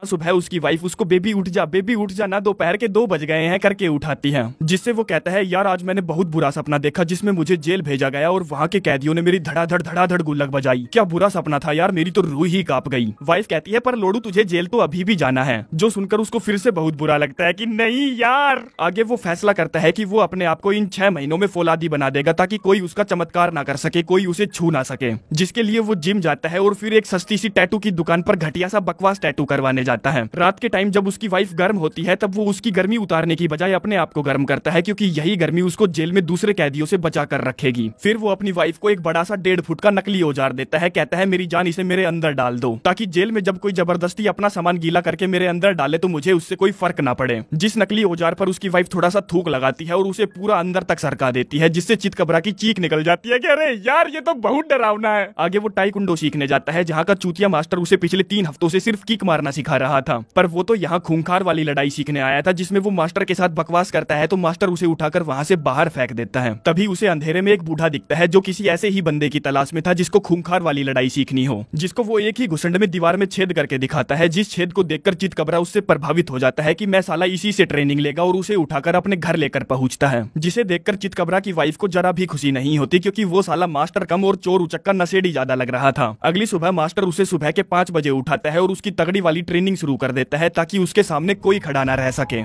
सुबह उसकी वाइफ उसको बेबी उठ जा ना, दोपहर के 2 बज गए हैं करके उठाती है, जिससे वो कहता है यार आज मैंने बहुत बुरा सपना देखा जिसमें मुझे जेल भेजा गया और वहाँ के कैदियों ने मेरी धड़ाधड़ गुल्लक बजाई। क्या बुरा सपना था यार, मेरी तो रूह ही कांप गई। वाइफ कहती है पर लोडू तुझे जेल तो अभी भी जाना है, जो सुनकर उसको फिर से बहुत बुरा लगता है कि नहीं यार। आगे वो फैसला करता है कि वो अपने आप को इन 6 महीनों में फौलादी बना देगा ताकि कोई उसका चमत्कार ना कर सके, कोई उसे छू ना सके, जिसके लिए वो जिम जाता है और फिर एक सस्ती सी टैटू की दुकान पर घटिया सा बकवास टैटू करवाने जाता है। रात के टाइम जब उसकी वाइफ गर्म होती है तब वो उसकी गर्मी उतारने की बजाय अपने आप को गर्म करता है, क्योंकि यही गर्मी उसको जेल में दूसरे कैदियों से बचा कर रखेगी। फिर वो अपनी वाइफ को एक बड़ा सा 1.5 फुट का नकली औजार देता है, कहता है मेरी जान इसे मेरे अंदर डाल दो ताकि जेल में जब कोई जबरदस्ती अपना सामान गीला करके मेरे अंदर डाले तो मुझे उससे कोई फर्क ना पड़े। जिस नकली औजार पर उसकी वाइफ थोड़ा सा थूक लगाती है और उसे पूरा अंदर तक सरका देती है, जिससे चितकबरा की चीख निकल जाती है कि अरे यार ये तो बहुत डरावना है। आगे वो ताइक्वांडो सीखने जाता है, जहाँ का चूतिया मास्टर उसे पिछले 3 हफ्तों से सिर्फ किक मारना सिखा रहा था, पर वो तो यहाँ खूंखार वाली लड़ाई सीखने आया था, जिसमें वो मास्टर के साथ बकवास करता है तो मास्टर उसे उठाकर वहाँ से बाहर फेंक देता है। तभी उसे अंधेरे में एक बूढ़ा दिखता है जो किसी ऐसे ही बंदे की तलाश में था जिसको खूंखार वाली लड़ाई सीखनी हो, जिसको वो एक ही घुसंड में दीवार में छेद करके दिखाता है, जिस छेद को देखकर चितकबरा उससे प्रभावित हो जाता है कि मैं साला इसी से ट्रेनिंग लेगा और उसे उठाकर अपने घर लेकर पहुंचता है, जिसे देखकर चितकबरा की वाइफ को जरा भी खुशी नहीं होती, क्योंकि वो साला मास्टर कम और चोर उचक्का नशेड़ी ज्यादा लग रहा था। अगली सुबह मास्टर उसे सुबह के 5 बजे उठाता है और उसकी तगड़ी वाली ट्रेनिंग शुरू कर देता है ताकि उसके सामने कोई खड़ा ना रह सके।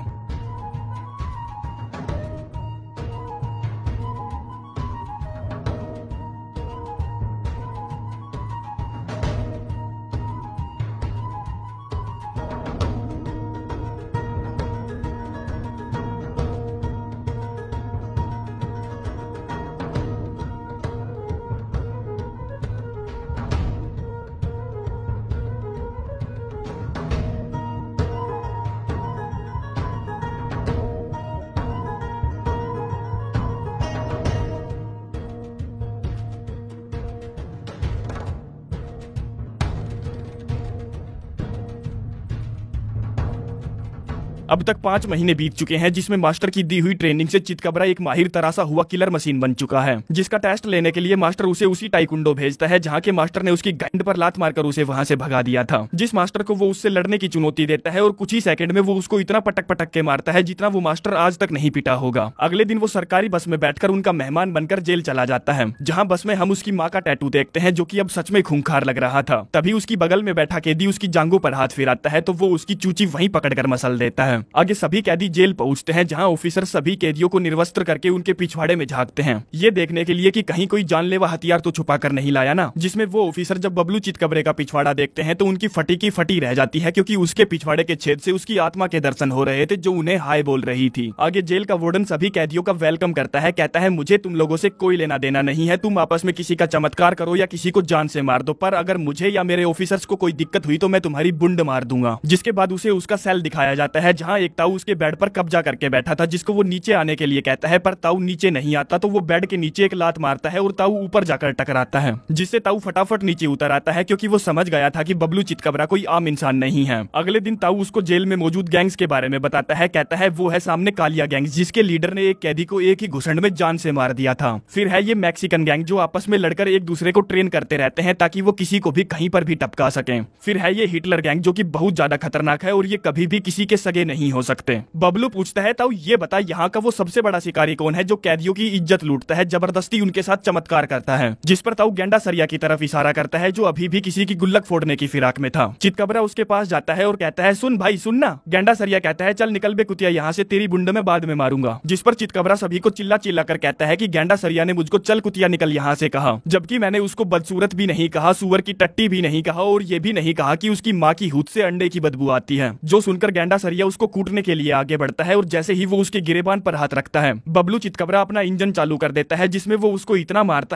अब तक 5 महीने बीत चुके हैं, जिसमें मास्टर की दी हुई ट्रेनिंग से चितकबरा एक माहिर तरासा हुआ किलर मशीन बन चुका है, जिसका टेस्ट लेने के लिए मास्टर उसे उसी ताइक्वांडो भेजता है जहां के मास्टर ने उसकी गांड पर लात मारकर उसे वहां से भगा दिया था। जिस मास्टर को वो उससे लड़ने की चुनौती देता है और कुछ ही सेकंड में वो उसको इतना पटक के मारता है जितना वो मास्टर आज तक नहीं पिटा होगा। अगले दिन वो सरकारी बस में बैठकर उनका मेहमान बनकर जेल चला जाता है, जहाँ बस में हम उसकी माँ का टैटू देखते हैं जो की अब सच में खूंखार लग रहा था। तभी उसकी बगल में बैठा कैदी उसकी जांघों पर हाथ फिराता है तो वो उसकी चूची वहीं पकड़कर मसल देता है। आगे सभी कैदी जेल पहुंचते हैं, जहां ऑफिसर सभी कैदियों को निर्वस्त्र करके उनके पिछवाड़े में झांकते हैं, ये देखने के लिए कि कहीं कोई जानलेवा हथियार तो छुपा कर नहीं लाया ना। जिसमें वो ऑफिसर जब बबलू चितकबरे का पिछवाड़ा देखते हैं तो उनकी फटी की फटी रह जाती है, क्योंकि उसके पिछवाड़े के छेद से उसकी आत्मा के दर्शन हो रहे थे जो उन्हें हाय बोल रही थी। आगे जेल का वार्डन सभी कैदियों का वेलकम करता है, कहता है मुझे तुम लोगों से कोई लेना देना नहीं है, तुम आपस में किसी का चमत्कार करो या किसी को जान से मार दो, पर अगर मुझे या मेरे ऑफिसर्स को कोई दिक्कत हुई तो मैं तुम्हारी बुंड मार दूंगा। जिसके बाद उसे उसका सेल दिखाया जाता है, जहाँ एक ताऊ उसके बेड पर कब्जा करके बैठा था, जिसको वो नीचे आने के लिए कहता है, पर ताऊ नीचे नहीं आता तो वो बेड के नीचे एक लात मारता है और ताऊ ऊपर जाकर टकराता है, जिससे ताऊ फटाफट नीचे उतर आता है, क्योंकि वो समझ गया था कि बबलू चितकबरा कोई आम इंसान नहीं है। अगले दिन ताऊ उसको जेल में मौजूद गैंग्स के बारे में बताता है, कहता है वो है सामने कालिया गैंग, जिसके लीडर ने एक कैदी को एक ही घुसंड में जान से मार दिया था। फिर है ये मैक्सिकन गैंग जो आपस में लड़कर एक दूसरे को ट्रेन करते रहते हैं ताकि वो किसी को भी कहीं पर भी टपका सके। फिर है ये हिटलर गैंग जो कि बहुत ज्यादा खतरनाक है और ये कभी भी किसी के सगे नहीं हो सकते। बबलू पूछता है ताऊ ये बता यहाँ का वो सबसे बड़ा शिकारी कौन है जो कैदियों की इज्जत लूटता है, जबरदस्ती उनके साथ चमत्कार करता है। जिस पर ताऊ गेंडा सरिया की तरफ इशारा करता है जो अभी भी किसी की गुल्लक फोड़ने की फिराक में था। चितकबरा उसके पास जाता है और कहता है सुन भाई सुनना। गेंडा सरिया कहता है चल निकल बे कुतिया यहाँ से, तेरी बुंड में बाद में मारूंगा। जिस पर चितकबरा सभी को चिल्ला चिल्ला कर कहता है कि गेंडा सरिया ने मुझको चल कुतिया निकल यहाँ से कहा, जबकि मैंने उसको बदसूरत भी नहीं कहा, सुअर की टट्टी भी नहीं कहा और ये भी नहीं कहा कि उसकी माँ की हुत से अंडे की बदबू आती है। जो सुनकर गेंडा सरिया उसको कूटने के लिए आगे बढ़ता है और जैसे ही वो उसके गिरेबान पर हाथ रखता है, बबलू चितकबरा अपना इंजन चालू कर देता है, जिसमें वो उसको इतना मारता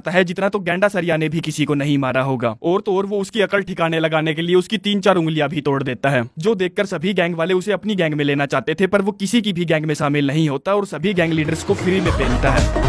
है जितना तो गेंडा सरिया ने भी किसी को नहीं मारा होगा। और तो और वो उसकी अकल ठिकाने लगाने के लिए उसकी 3-4 उंगलियां भी तोड़ देता है, जो देखकर सभी गैंग वाले उसे अपनी गैंग में लेना चाहते थे, पर वो किसी की भी गैंग में शामिल नहीं होता और सभी गैंग लीडर्स को फ्री में पेलता है।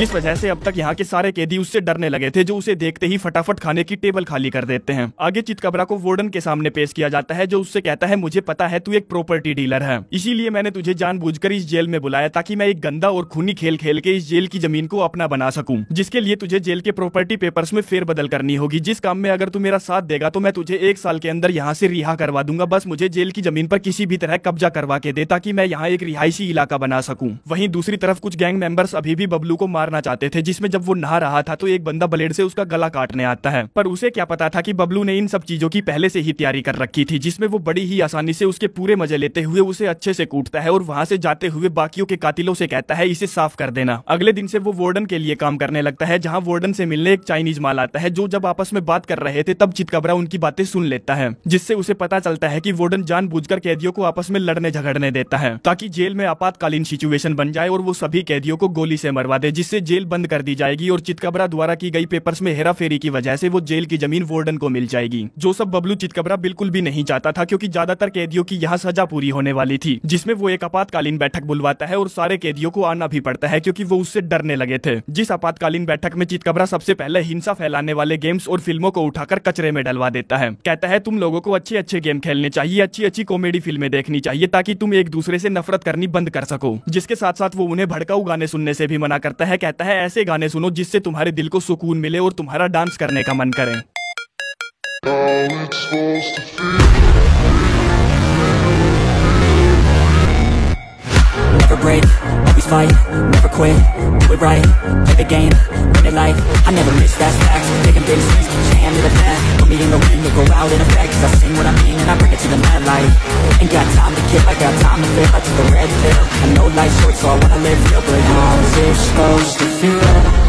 जिस वजह से अब तक यहाँ के सारे कैदी उससे डरने लगे थे, जो उसे देखते ही फटाफट खाने की टेबल खाली कर देते हैं। आगे चितकबरा को वार्डन के सामने पेश किया जाता है, जो उससे कहता है मुझे पता है तू एक प्रॉपर्टी डीलर है, इसीलिए मैंने तुझे जानबूझकर इस जेल में बुलाया ताकि मैं एक गंदा और खूनी खेल खेल के इस जेल की जमीन को अपना बना सकूं, जिसके लिए तुझे जेल के प्रॉपर्टी पेपर्स में फेरबदल करनी होगी। जिस काम में अगर तू मेरा साथ देगा तो मैं तुझे 1 साल के अंदर यहाँ से रिहा करवा दूंगा। बस मुझे जेल की जमीन पर किसी भी तरह कब्जा करवा के दे ताकि मैं यहाँ एक रिहायशी इलाका बना सकूं। वहीं दूसरी तरफ कुछ गैंग मेंबर्स अभी भी बबलू को मारना चाहते थे, जिसमें जब वो नहा रहा था तो एक बंदा ब्लेड से उसका गला काटने आता है, पर उसे क्या पता था कि बबलू ने इन सब चीजों की पहले से ही तैयारी कर रखी थी, जिसमें वो बड़ी ही आसानी से उसके पूरे मजे लेते हुए उसे अच्छे से कूटता है और वहां से जाते हुए बाकियों के कातिलों से कहता है इसे साफ कर देना। अगले दिन से वो वार्डन के लिए काम करने लगता है, जहां वार्डन से मिलने एक चाइनीज माल आता है, जो जब आपस में बात कर रहे थे तब चितकबरा उनकी बातें सुन लेता है, जिससे उसे पता चलता है कि वार्डन जानबूझकर कैदियों को आपस में लड़ने झगड़ने देता है ताकि जेल में आपातकालीन सिचुएशन बन जाए और वो सभी कैदियों को गोली से मरवा दे, जिससे जेल बंद कर दी जाएगी और चितकबरा द्वारा की गई पेपर्स में हेराफेरी की वजह से वो जेल की जमीन वार्डन को मिल जाएगी, जो सब बबलू चितकबरा बिल्कुल भी नहीं चाहता था, क्योंकि ज्यादातर कैदियों की यहाँ सजा पूरी होने वाली थी, जिसमें वो एक आपातकालीन बैठक बुलवाता है और सारे कैदियों को आना भी पड़ता है क्योंकि वो उससे डरने लगे थे। जिस आपातकालीन बैठक में चितकबरा सबसे पहले हिंसा फैलाने वाले गेम्स और फिल्मों को उठाकर कचरे में डलवा देता है। कहता है तुम लोगों को अच्छे अच्छे गेम खेलने चाहिए, अच्छी अच्छी कॉमेडी फिल्में देखनी चाहिए ताकि तुम एक दूसरे से नफरत करनी बंद कर सको। जिसके साथ साथ वो उन्हें भड़काऊ गाने सुनने से भी मना करता है। कहता है ऐसे गाने सुनो जिससे तुम्हारे दिल को सुकून मिले और तुम्हारा डांस करने का मन करे। Never break, always fight, never quit, do it right, play the game, win it life, I never miss, that's facts, taking big swings, put your hand to the bat, put me in the ring, you go out in effect, cause I sing what I mean and I bring it to the mad light, ain't got time to kill, I got time to live, I took the red pill, I know life's short so I wanna live real, but how's it supposed to feel?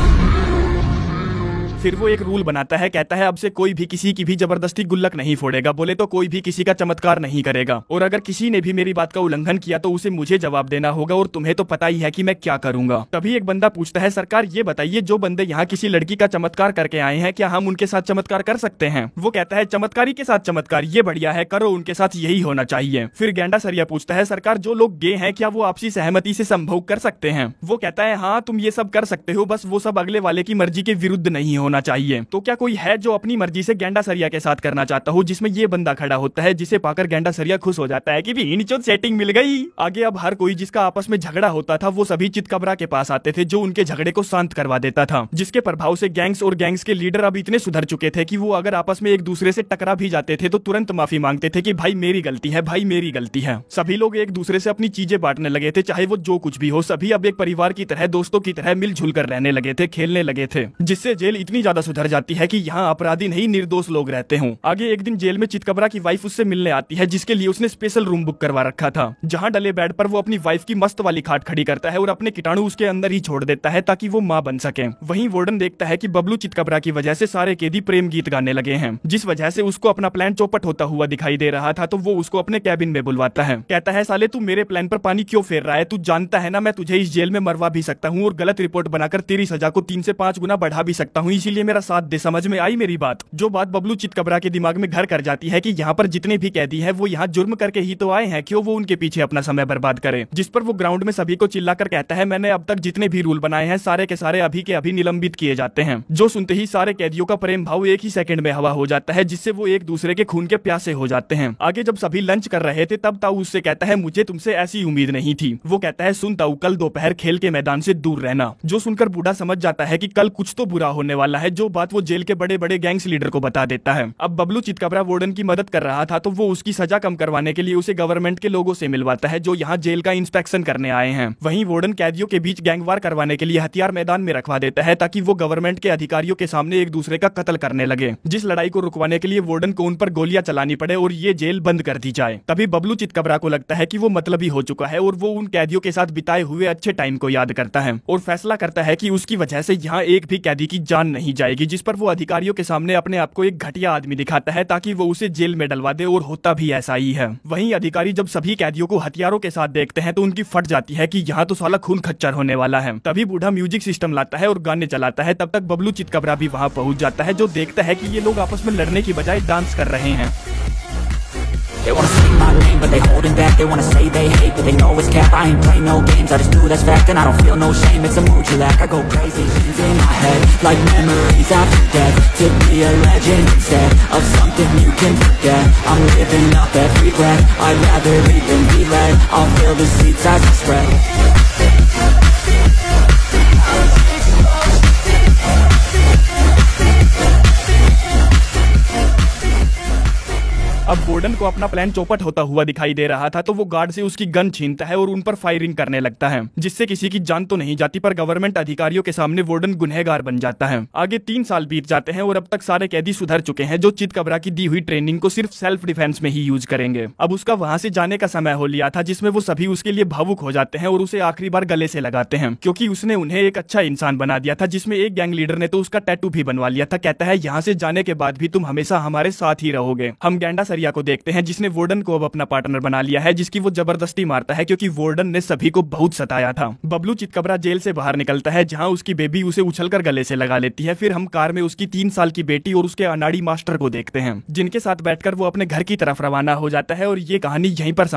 फिर वो एक rule बनाता है, कहता है अब से कोई भी किसी की भी जबरदस्ती गुल्लक नहीं फोड़ेगा, बोले तो कोई भी किसी का चमत्कार नहीं करेगा, और अगर किसी ने भी मेरी बात का उल्लंघन किया तो उसे मुझे जवाब देना होगा और तुम्हें तो पता ही है कि मैं क्या करूंगा। तभी एक बंदा पूछता है सरकार ये बताइए जो बंदे यहाँ किसी लड़की का चमत्कार करके आए हैं क्या हम उनके साथ चमत्कार कर सकते हैं? वो कहता है चमत्कारी के साथ चमत्कार, ये बढ़िया है, करो, उनके साथ यही होना चाहिए। फिर गेंडा सरिया पूछता है सरकार जो लोग गे हैं क्या वो आपसी सहमति से संभोग कर सकते हैं? वो कहता है हाँ तुम ये सब कर सकते हो, बस वो सब अगले वाले की मर्जी के विरुद्ध नहीं होना चाहिए। तो क्या कोई है जो अपनी मर्जी से गेंडा सरिया के साथ करना चाहता हो? जिसमें ये बंदा खड़ा होता है, जिसे पाकर गेंडा सरिया खुश हो जाता है कि भी इनचोद सेटिंग मिल गई। आगे अब हर कोई जिसका आपस में झगड़ा होता था वो सभी चितकबरा के पास आते थे, जो उनके झगड़े को शांत करवा देता था, जिसके प्रभाव से गैंग्स और गैंग्स के लीडर अब इतने सुधर चुके थे कि वो अगर आपस में एक दूसरे से टकरा भी जाते थे तो तुरंत माफी मांगते थे कि भाई मेरी गलती है, भाई मेरी गलती है। सभी लोग एक दूसरे से अपनी चीजें बांटने लगे थे, चाहे वो जो कुछ भी हो। सभी अब एक परिवार की तरह, दोस्तों की तरह मिलजुल कर रहने लगे थे, खेलने लगे थे, जिससे जेल इतनी ज्यादा सुधर जाती है कि यहाँ अपराधी नहीं निर्दोष लोग रहते हों। आगे एक दिन जेल में चितकबरा की वाइफ उससे मिलने आती है, जिसके लिए उसने स्पेशल रूम बुक करवा रखा था, जहां डले बेड पर वो अपनी वाइफ की मस्त वाली खाट खड़ी करता है और अपने कीटाणु उसके अंदर ही छोड़ देता है ताकि वो मां बन सके। वहीं वार्डन देखता है कि बबलू चितकबरा की वजह से सारे कैदी प्रेम गीत गाने लगे हैं, जिस वजह से उसको अपना प्लान चौपट होता हुआ दिखाई दे रहा था, तो वो उसको अपने कैबिन में बुलवाता है। कहता है साले तू मेरे प्लान पर पानी क्यों फेर रहा है? तू जानता है ना मैं तुझे इस जेल में मरवा भी सकता हूँ और गलत रिपोर्ट बनाकर तेरी सजा को 3 से 5 गुना बढ़ा भी सकता हूँ, इसीलिए मेरा साथ दे। समझ में आई मेरी बात? जो बात बबलू चितकबरा के दिमाग में घर कर जाती है कि यहाँ पर जितने भी कैदी हैं वो यहाँ जुर्म करके ही तो आए हैं, क्यों वो उनके पीछे अपना समय बर्बाद करे। जिस पर वो ग्राउंड में सभी को चिल्लाकर कहता है मैंने अब तक जितने भी रूल बनाए हैं सारे के सारे अभी के अभी निलंबित किए जाते हैं। जो सुनते ही सारे कैदियों का प्रेम भाव एक ही सेकंड में हवा हो जाता है, जिससे वो एक दूसरे के खून के प्यासे हो जाते हैं। आगे जब सभी लंच कर रहे थे तब ताऊ उससे कहता है मुझे तुमसे ऐसी उम्मीद नहीं थी। वो कहता है सुन ताऊ, कल दोपहर खेल के मैदान से दूर रहना। जो सुनकर बूढ़ा समझ जाता है कि कल कुछ तो बुरा होने वाला है, जो बात वो जेल के बड़े बड़े गैंग्स लीडर को बता देता है। अब बबलू चितकबरा वार्डन की मदद कर रहा था, तो वो उसकी सजा कम करवाने के लिए उसे गवर्नमेंट के लोगों से मिलवाता है जो यहाँ जेल का इंस्पेक्शन करने आए हैं। वहीं वार्डन कैदियों के बीच गैंगवार करवाने के लिए हथियार मैदान में रखवा देता है ताकि वो गवर्नमेंट के अधिकारियों के सामने एक दूसरे का कत्ल करने लगे, जिस लड़ाई को रुकवाने के लिए वार्डन को उन पर गोलियां चलानी पड़े और ये जेल बंद कर दी जाए। तभी बबलू चितकबरा को लगता है कि वो मतलबी हो चुका है और वो उन कैदियों के साथ बिताए हुए अच्छे टाइम को याद करता है और फैसला करता है कि उसकी वजह से यहाँ एक भी कैदी की जान नहीं जाएगी, जिस पर वो अधिकारियों के सामने अपने आप को एक घटिया आदमी दिखाता है ताकि वो उसे जेल में डलवा दे, और होता भी ऐसा ही है। वहीं अधिकारी जब सभी कैदियों को हथियारों के साथ देखते हैं तो उनकी फट जाती है कि यहाँ तो साला खून खच्चर होने वाला है। तभी बूढ़ा म्यूजिक सिस्टम लाता है और गाने चलाता है। तब तक बबलू चितकबरा भी वहाँ पहुँच जाता है, जो देखता है कि ये लोग आपस में लड़ने की बजाय डांस कर रहे हैं। They wanna say my name, but they holding back. They wanna say they hate, but they know it's cap. I ain't play no games, I just do that's fact. And I don't feel no shame, it's a mood you lack. I go crazy, visions in my head, like memories after death. To be a legend instead of something you can forget. I'm living up every breath, I'd rather lead than be led. I'll fill the seats as I spread. अब warden को अपना plan चौपट होता हुआ दिखाई दे रहा था, तो वो गार्ड से उसकी गन छीनता है और उन पर फायरिंग करने लगता है, जिससे किसी की जान तो नहीं जाती, पर गवर्नमेंट अधिकारियों के सामने वार्डन गुनहगार बन जाता है। आगे 3 साल बीत जाते हैं और अब तक सारे कैदी सुधर चुके हैं, जो चितकबरा की दी हुई ट्रेनिंग को सिर्फ सेल्फ डिफेंस में ही यूज करेंगे। अब उसका वहां से जाने का समय हो लिया था, जिसमें वो सभी उसके लिए भावुक हो जाते हैं और उसे आखिरी बार गले से लगाते हैं, क्योंकि उसने उन्हें एक अच्छा इंसान बना दिया था, जिसमें एक गैंग लीडर ने तो उसका टैटू भी बनवा लिया था। कहता है यहाँ से जाने के बाद भी तुम हमेशा हमारे साथ ही रहोगे। हम गैंडा सरिया को देखते हैं, जिसने वार्डन को अब अपना पार्टनर बना लिया है, जिसकी वो जबरदस्ती मारता है, क्योंकि वार्डन ने सभी को बहुत सताया था। बबलू चितकबरा जेल से बाहर निकलता है, जहां उसकी बेबी उसे उछलकर गले से लगा लेती है। फिर हम कार में उसकी 3 साल की बेटी और उसके अनाड़ी मास्टर को देखते हैं, जिनके साथ बैठकर वो अपने घर की तरफ रवाना हो जाता है। और ये कहानी यहीं पर समाप्त